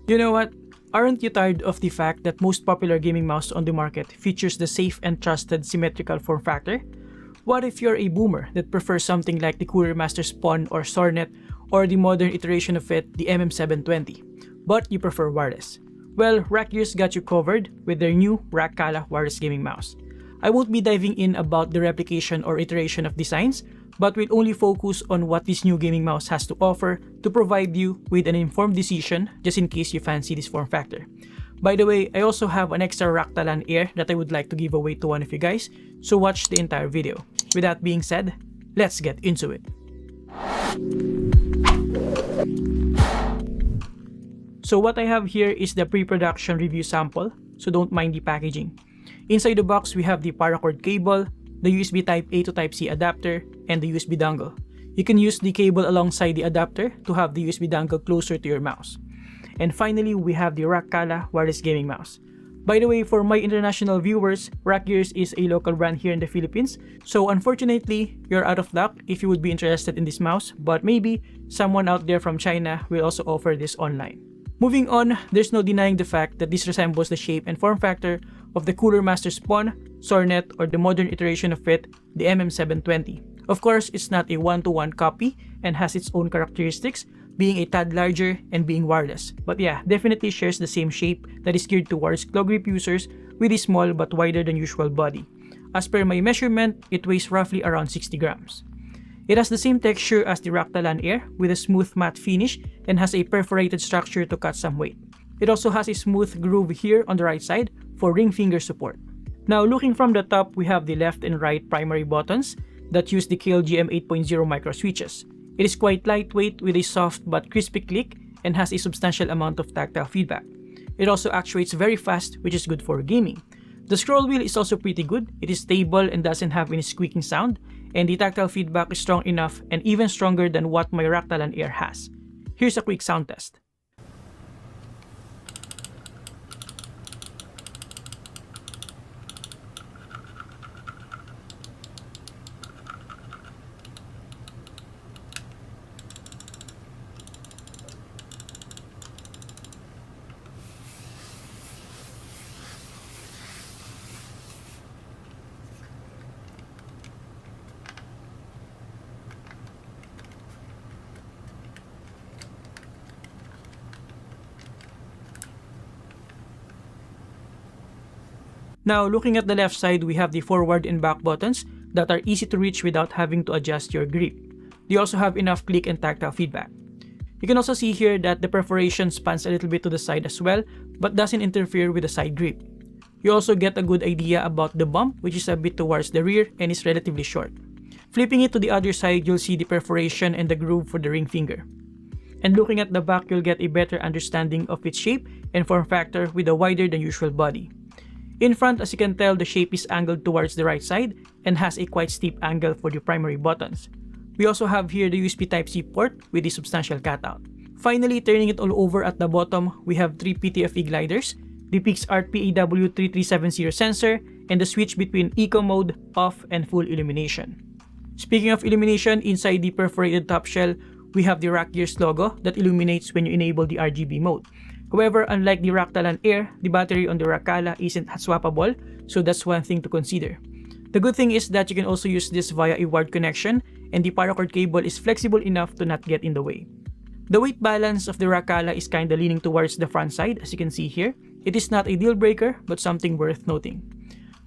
You know what? Aren't you tired of the fact that most popular gaming mouse on the market features the safe and trusted symmetrical form factor? What if you're a boomer that prefers something like the Cooler Master Spawn or Sornet or the modern iteration of it, the MM720, but you prefer wireless? Well, Rakk got you covered with their new Rakk wireless gaming mouse. I won't be diving in about the replication or iteration of designs, but will only focus on what this new gaming mouse has to offer to provide you with an informed decision just in case you fancy this form factor. By the way, I also have an extra Rakk Air that I would like to give away to one of you guys, so watch the entire video. With that being said, let's get into it. So what I have here is the pre-production review sample, so don't mind the packaging. Inside the box, we have the paracord cable, the USB Type-A to Type-C adapter, and the USB dongle. You can use the cable alongside the adapter to have the USB dongle closer to your mouse. And finally, we have the Rakk wireless gaming mouse. By the way, for my international viewers, Rakk is a local brand here in the Philippines, so unfortunately, you're out of luck if you would be interested in this mouse, but maybe someone out there from China will also offer this online. Moving on, there's no denying the fact that this resembles the shape and form factor of the Cooler Master Spawn, Sornet, or the modern iteration of it, the MM720. Of course, it's not a one-to-one copy and has its own characteristics, being a tad larger and being wireless. But yeah, definitely shares the same shape that is geared towards claw grip users with a small but wider than usual body. As per my measurement, it weighs roughly around 60 grams. It has the same texture as the Rakk Air with a smooth matte finish and has a perforated structure to cut some weight. It also has a smooth groove here on the right side for ring finger support. Now looking from the top, we have the left and right primary buttons that use the KLGM 8.0 micro switches. It is quite lightweight with a soft but crispy click and has a substantial amount of tactile feedback. It also actuates very fast, which is good for gaming. The scroll wheel is also pretty good. It is stable and doesn't have any squeaking sound, and the tactile feedback is strong enough and even stronger than what my Rakk Air has. Here's a quick sound test. Now, looking at the left side, we have the forward and back buttons that are easy to reach without having to adjust your grip. They also have enough click and tactile feedback. You can also see here that the perforation spans a little bit to the side as well, but doesn't interfere with the side grip. You also get a good idea about the bump, which is a bit towards the rear and is relatively short. Flipping it to the other side, you'll see the perforation and the groove for the ring finger. And looking at the back, you'll get a better understanding of its shape and form factor with a wider than usual body. In front, as you can tell, the shape is angled towards the right side and has a quite steep angle for the primary buttons. We also have here the USB Type-C port with a substantial cutout. Finally, turning it all over at the bottom, we have 3 PTFE gliders, the PixArt PAW3370 sensor, and the switch between Eco Mode, Off, and Full Illumination. Speaking of illumination, inside the perforated top shell, we have the Rakk logo that illuminates when you enable the RGB mode. However, unlike the Rakk Air, the battery on the Rakk isn't swappable, so that's one thing to consider. The good thing is that you can also use this via a wired connection, and the paracord cable is flexible enough to not get in the way. The weight balance of the Rakk is kinda leaning towards the front side, as you can see here. It is not a deal breaker, but something worth noting.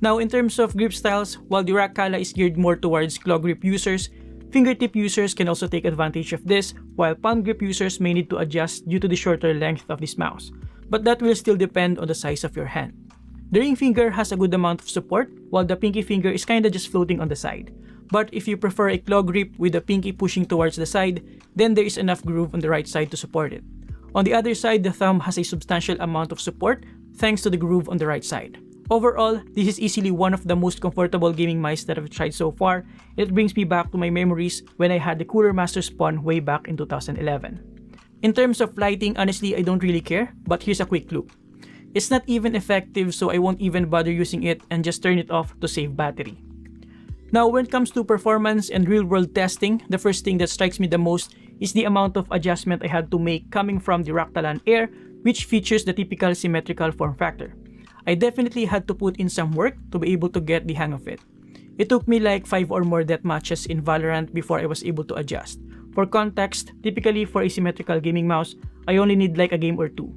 Now, in terms of grip styles, while the Rakk is geared more towards claw grip users, fingertip users can also take advantage of this, while palm grip users may need to adjust due to the shorter length of this mouse. But that will still depend on the size of your hand. The ring finger has a good amount of support, while the pinky finger is kinda just floating on the side. But if you prefer a claw grip with the pinky pushing towards the side, then there is enough groove on the right side to support it. On the other side, the thumb has a substantial amount of support thanks to the groove on the right side. Overall, this is easily one of the most comfortable gaming mice that I've tried so far. It brings me back to my memories when I had the Cooler Master Spawn way back in 2011. In terms of lighting, honestly, I don't really care, but here's a quick clue. It's not even effective, so I won't even bother using it and just turn it off to save battery. Now, when it comes to performance and real-world testing, the first thing that strikes me the most is the amount of adjustment I had to make coming from the Rakk Air which features the typical symmetrical form factor. I definitely had to put in some work to be able to get the hang of it. It took me like 5 or more death matches in Valorant before I was able to adjust. For context, typically for a symmetrical gaming mouse, I only need like a game or two.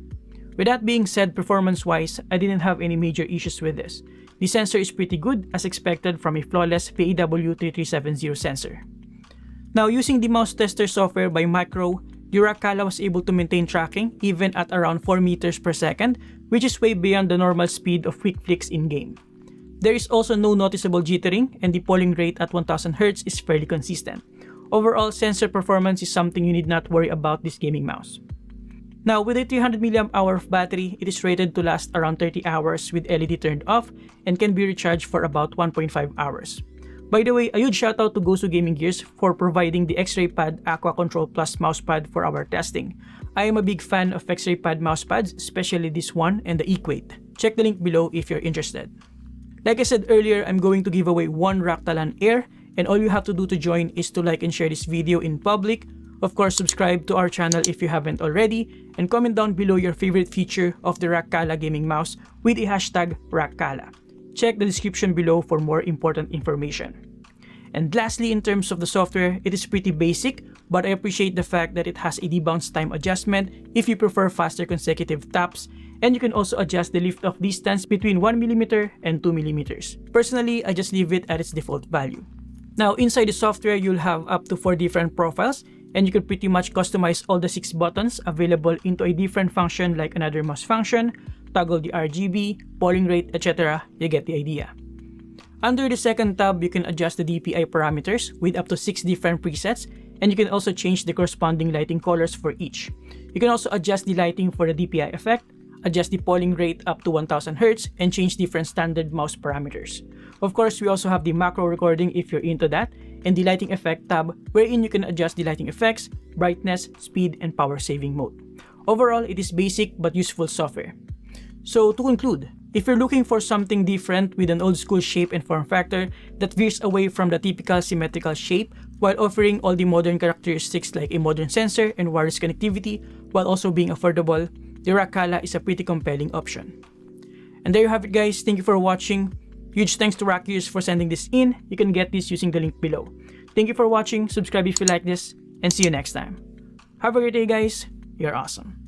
With that being said, performance-wise, I didn't have any major issues with this. The sensor is pretty good as expected from a flawless PAW3370 sensor. Now, using the mouse tester software by Micro, the Rakk was able to maintain tracking even at around 4 meters per second, which is way beyond the normal speed of quick flicks in-game. There is also no noticeable jittering, and the polling rate at 1000 Hz is fairly consistent. Overall, sensor performance is something you need not worry about this gaming mouse. Now, with a 300 mAh of battery, it is rated to last around 30 hours with LED turned off and can be recharged for about 1.5 hours. By the way, a huge shoutout to Gosu Gaming Gears for providing the X-Ray Pad Aqua Control Plus mousepad for our testing. I am a big fan of X-Ray Pad mousepads, especially this one and the Equate. Check the link below if you're interested. Like I said earlier, I'm going to give away one Rakk Air, and all you have to do to join is to like and share this video in public. Of course, subscribe to our channel if you haven't already, and comment down below your favorite feature of the Rakk gaming mouse with the hashtag Rakk. Check the description below for more important information. And lastly, in terms of the software, it is pretty basic, but I appreciate the fact that it has a debounce time adjustment if you prefer faster consecutive taps, and you can also adjust the lift-off distance between 1mm and 2mm. Personally, I just leave it at its default value. Now, inside the software, you'll have up to 4 different profiles, and you can pretty much customize all the 6 buttons available into a different function like another mouse function, toggle the RGB, polling rate, etc. You get the idea. Under the second tab, you can adjust the DPI parameters with up to 6 different presets, and you can also change the corresponding lighting colors for each. You can also adjust the lighting for the DPI effect, adjust the polling rate up to 1000 Hz, and change different standard mouse parameters. Of course, we also have the macro recording if you're into that, and the lighting effect tab wherein you can adjust the lighting effects, brightness, speed, and power saving mode. Overall, it is basic but useful software. So to conclude, if you're looking for something different with an old school shape and form factor that veers away from the typical symmetrical shape while offering all the modern characteristics like a modern sensor and wireless connectivity while also being affordable, the Rakk is a pretty compelling option. And there you have it, guys. Thank you for watching. Huge thanks to Rakk for sending this in. You can get this using the link below. Thank you for watching. Subscribe if you like this, and see you next time. Have a great day, guys. You're awesome.